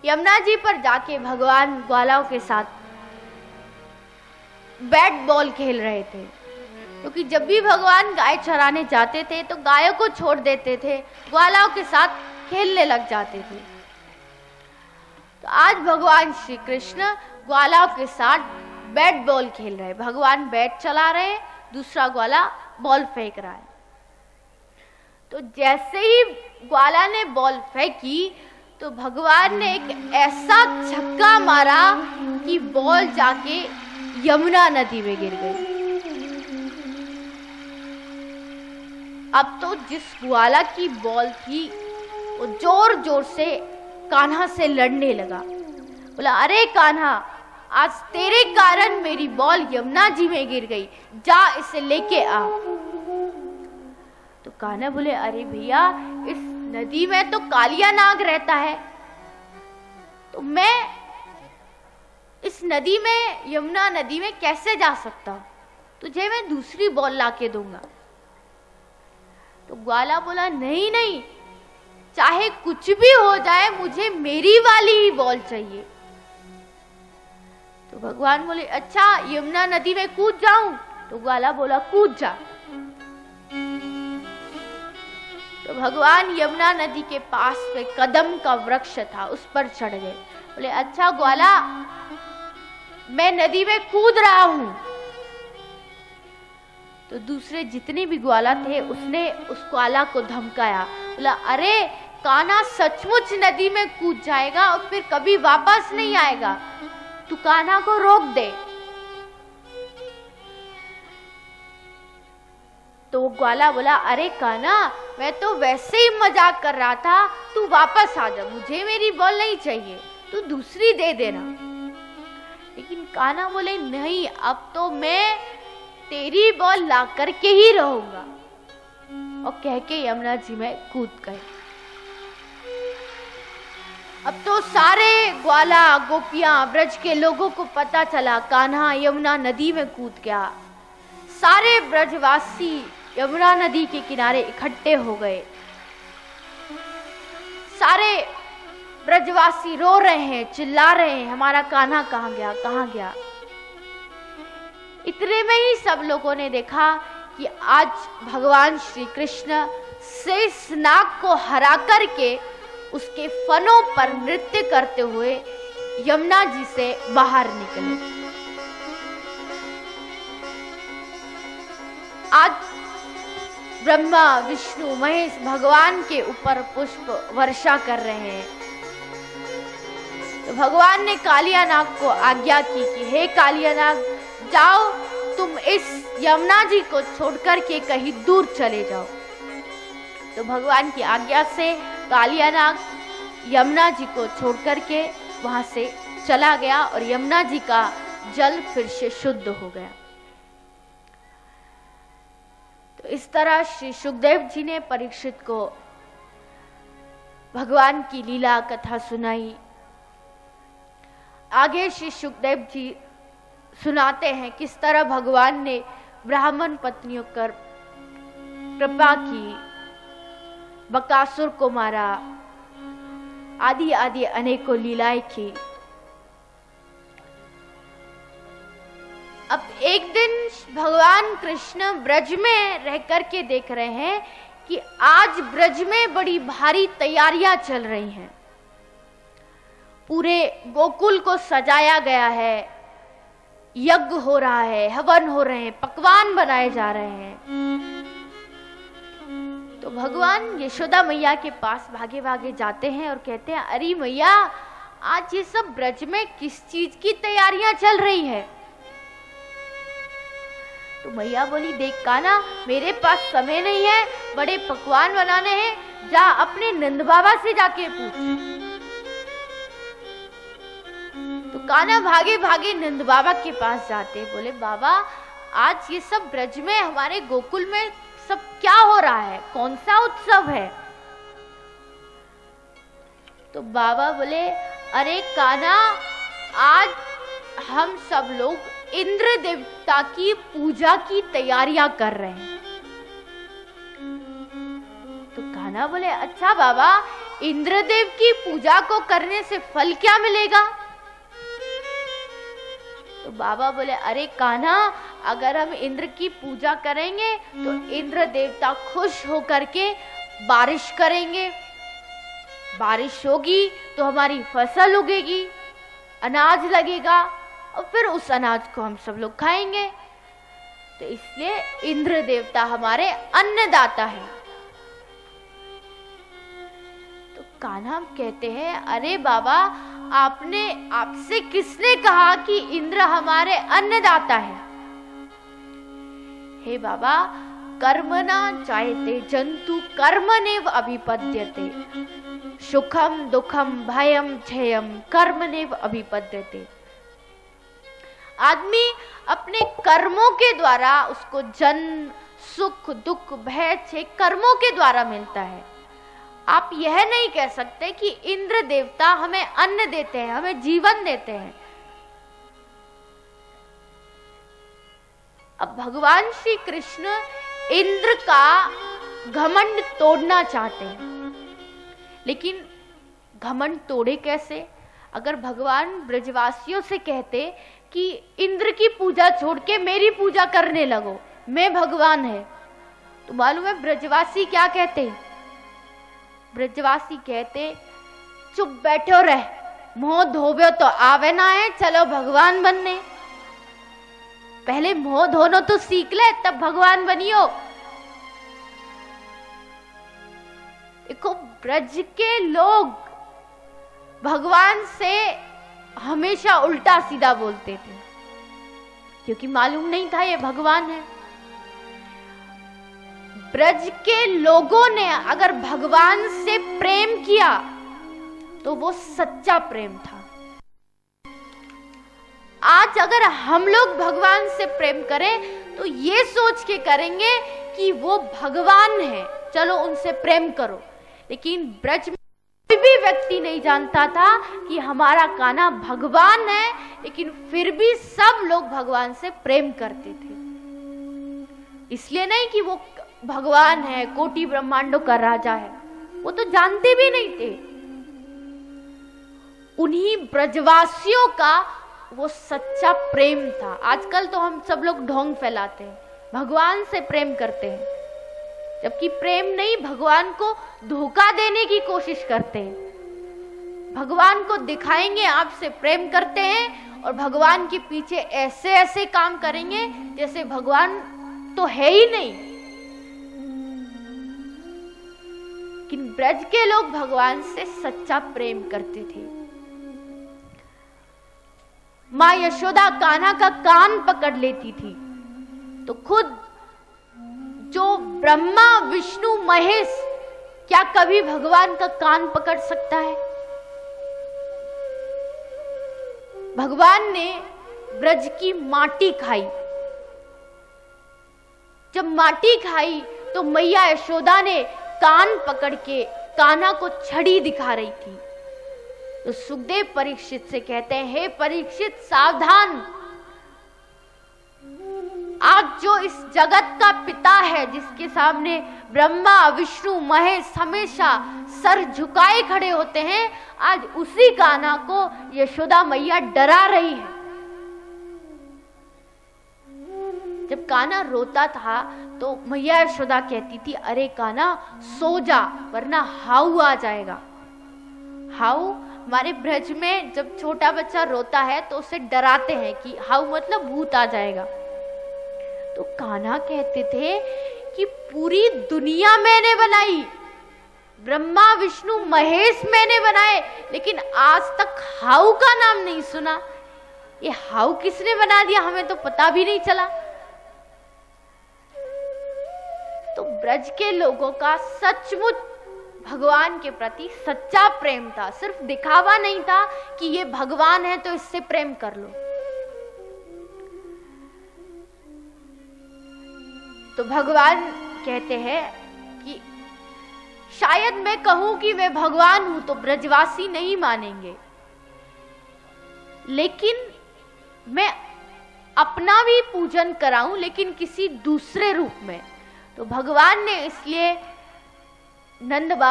यमुना जी पर जाके भगवान ग्वालों के साथ बैट बॉल खेल रहे थे, क्योंकि जब भी भगवान गाय चराने जाते थे तो गायों को छोड़ देते थे, ग्वालों के साथ खेलने लग जाते थे। तो आज भगवान श्री कृष्ण ग्वालों के साथ बैट बॉल खेल रहे हैं। भगवान बैट चला रहे हैं, दूसरा ग्वाला बॉल फेंक रहा है। तो जैसे ही ग्वाला ने बॉल फेंकी तो भगवान ने एक ऐसा छक्का मारा कि बॉल जाके यमुना नदी में गिर गई। अब तो जिस ग्वाला की बॉल थी वो जोर जोर से कान्हा से लड़ने लगा। बोला, अरे कान्हा, आज तेरे कारण मेरी बॉल यमुना जी में गिर गई, जा इसे लेके आ। तो कान्हा बोले, अरे भैया, इस नदी में तो कालिया नाग रहता है, तो मैं इस नदी में, यमुना नदी में कैसे जा सकता हूं? तुझे मैं दूसरी बॉल लाके दूंगा। तो ग्वाला बोला, नहीं नहीं, चाहे कुछ भी हो जाए, मुझे मेरी वाली ही बॉल चाहिए। तो भगवान बोले, अच्छा यमुना नदी में कूद जाऊं? तो ग्वाला बोला, कूद जा। तो भगवान यमुना नदी के पास में कदम का वृक्ष था, उस पर चढ़ गए। बोले, अच्छा ग्वाला, मैं नदी में कूद रहा हूं। तो दूसरे जितने भी ग्वाला थे उसने उस ग्वाला को धमकाया। बोला, अरे कान्हा सचमुच नदी में कूद जाएगा और फिर कभी वापस नहीं आएगा, तू कान्हा को रोक दे। तो ग्वाला बोला, अरे कान्हा, मैं तो वैसे ही मजाक कर रहा था, तू वापस आ जा, मुझे मेरी बॉल नहीं चाहिए, तू दूसरी दे देना। लेकिन कान्हा बोले, नहीं, अब तो मैं तेरी बॉल ला करके ही रहूंगा। और कह के यमुना जी में कूद गए। अब तो सारे ग्वाला, गोपियां, ब्रज के लोगों को पता चला कान्हा यमुना नदी में कूद गया। सारे ब्रजवासी यमुना नदी के किनारे इकट्ठे हो गए। सारे ब्रजवासी रो रहे हैं, चिल्ला रहे हैं, हमारा कान्हा कहाँ गया, कहाँ गया। इतने में ही सब लोगों ने देखा कि आज भगवान श्री कृष्ण शेष नाग को हरा करके उसके फनों पर नृत्य करते हुए यमुना जी से बाहर निकले। आज ब्रह्मा, विष्णु, महेश भगवान के ऊपर पुष्प वर्षा कर रहे हैं। तो भगवान ने कालिया नाग को आज्ञा की कि हे कालिया नाग, जाओ, तुम इस यमुना जी को छोड़कर के कहीं दूर चले जाओ। तो भगवान की आज्ञा से कालिया नाग यमुना जी को छोड़कर के वहां से चला गया और यमुना जी का जल फिर से शुद्ध हो गया। तो इस तरह श्री सुखदेव जी ने परीक्षित को भगवान की लीला कथा सुनाई। आगे श्री सुखदेव जी सुनाते हैं किस तरह भगवान ने ब्राह्मण पत्नियों पर कृपा की, बकासुर को मारा, आदि आदि अनेकों लीलाएं की। अब एक दिन भगवान कृष्ण ब्रज में रह करके देख रहे हैं कि आज ब्रज में बड़ी भारी तैयारियां चल रही हैं। पूरे गोकुल को सजाया गया है, यज्ञ हो रहा है, हवन हो रहे हैं, पकवान बनाए जा रहे हैं। तो भगवान यशोदा मैया के पास भागे भागे जाते हैं और कहते हैं, अरे मैया, आज ये सब ब्रज में किस चीज की तैयारियां चल रही है? तो मैया बोली, देख कान्हा, मेरे पास समय नहीं है, बड़े पकवान बनाने हैं, जा अपने नंद बाबा से जाके पूछ। तो कान्हा भागे भागे नंद बाबा के पास जाते, बोले, बाबा, आज ये सब ब्रज में, हमारे गोकुल में सब क्या हो रहा है, कौन सा उत्सव है? तो बाबा बोले, अरे कान्हा, आज हम सब लोग इंद्र देवता की पूजा की तैयारियां कर रहे हैं। तो कान्हा बोले, अच्छा बाबा, इंद्रदेव की पूजा को करने से फल क्या मिलेगा? तो बाबा बोले, अरे कान्हा, अगर हम इंद्र की पूजा करेंगे तो इंद्र देवता खुश होकर के बारिश करेंगे, बारिश होगी तो हमारी फसल उगेगी, अनाज लगेगा और फिर उस अनाज को हम सब लोग खाएंगे। तो इसलिए इंद्र देवता हमारे अन्नदाता है। तो कान्हा कहते हैं, अरे बाबा, आपसे किसने कहा कि इंद्र हमारे अन्नदाता है? हे बाबा, कर्मणा जायते जंतु कर्मणेव अभिपद्यते, सुखम दुखम भयम क्षयम कर्मणेव अभिपद्यते। आदमी अपने कर्मों के द्वारा उसको जन्म, सुख, दुख, भय, क्षय कर्मों के द्वारा मिलता है। आप यह नहीं कह सकते कि इंद्र देवता हमें अन्न देते हैं, हमें जीवन देते हैं। अब भगवान श्री कृष्ण इंद्र का घमंड तोड़ना चाहते हैं, लेकिन घमंड तोड़े कैसे? अगर भगवान ब्रजवासियों से कहते कि इंद्र की पूजा छोड़ के मेरी पूजा करने लगो, मैं भगवान है, तो मालूम है ब्रजवासी क्या कहते? ब्रजवासी कहते, चुप बैठो रह, मुंह धोबे तो आवे ना है, चलो भगवान बनने। पहले मुंह धोनो तो सीख ले, तब भगवान बनियो। देखो, ब्रज के लोग भगवान से हमेशा उल्टा सीधा बोलते थे, क्योंकि मालूम नहीं था ये भगवान है। ब्रज के लोगों ने अगर भगवान से प्रेम किया तो वो सच्चा प्रेम था। आज अगर हम लोग भगवान से प्रेम करें तो ये सोच के करेंगे कि वो भगवान है, चलो उनसे प्रेम करो। लेकिन ब्रज में कोई भी व्यक्ति नहीं जानता था कि हमारा कान्हा भगवान है, लेकिन फिर भी सब लोग भगवान से प्रेम करते थे। इसलिए नहीं कि वो भगवान है, कोटि ब्रह्मांडों का राजा है, वो तो जानते भी नहीं थे। उन्हीं ब्रजवासियों का वो सच्चा प्रेम था। आजकल तो हम सब लोग ढोंग फैलाते हैं, भगवान से प्रेम करते हैं, जबकि प्रेम नहीं, भगवान को धोखा देने की कोशिश करते हैं। भगवान को दिखाएंगे आपसे प्रेम करते हैं और भगवान के पीछे ऐसे ऐसे काम करेंगे जैसे भगवान तो है ही नहीं। लेकिन ब्रज के लोग भगवान से सच्चा प्रेम करते थे। माँ यशोदा कान्हा का कान पकड़ लेती थी, तो खुद जो ब्रह्मा विष्णु महेश क्या कभी भगवान का कान पकड़ सकता है? भगवान ने ब्रज की माटी खाई। जब माटी खाई तो मैया यशोदा ने कान पकड़ के कान्हा को छड़ी दिखा रही थी। तो सुखदेव परीक्षित से कहते हैं, हे परीक्षित सावधान, आज जो इस जगत का पिता है, जिसके सामने ब्रह्मा विष्णु महेश हमेशा सर झुकाए खड़े होते हैं, आज उसी कान्हा को यशोदा मैया डरा रही है। जब कान्हा रोता था तो मैया यशोदा कहती थी, अरे कान्हा सो जा, वरना हाउ आ जाएगा। हाउ हमारे ब्रज में जब छोटा बच्चा रोता है तो उसे डराते हैं कि हाउ मतलब भूत आ जाएगा। तो कान्हा कहते थे कि पूरी दुनिया मैंने बनाई, ब्रह्मा विष्णु महेश मैंने बनाए, लेकिन आज तक हाउ का नाम नहीं सुना। ये हाउ किसने बना दिया, हमें तो पता भी नहीं चला। तो ब्रज के लोगों का सचमुच भगवान के प्रति सच्चा प्रेम था, सिर्फ दिखावा नहीं था कि ये भगवान है तो इससे प्रेम कर लो। तो भगवान कहते हैं कि शायद मैं कहूं कि मैं भगवान हूं तो ब्रजवासी नहीं मानेंगे, लेकिन मैं अपना भी पूजन कराऊं, लेकिन किसी दूसरे रूप में। तो भगवान ने इसलिए नंद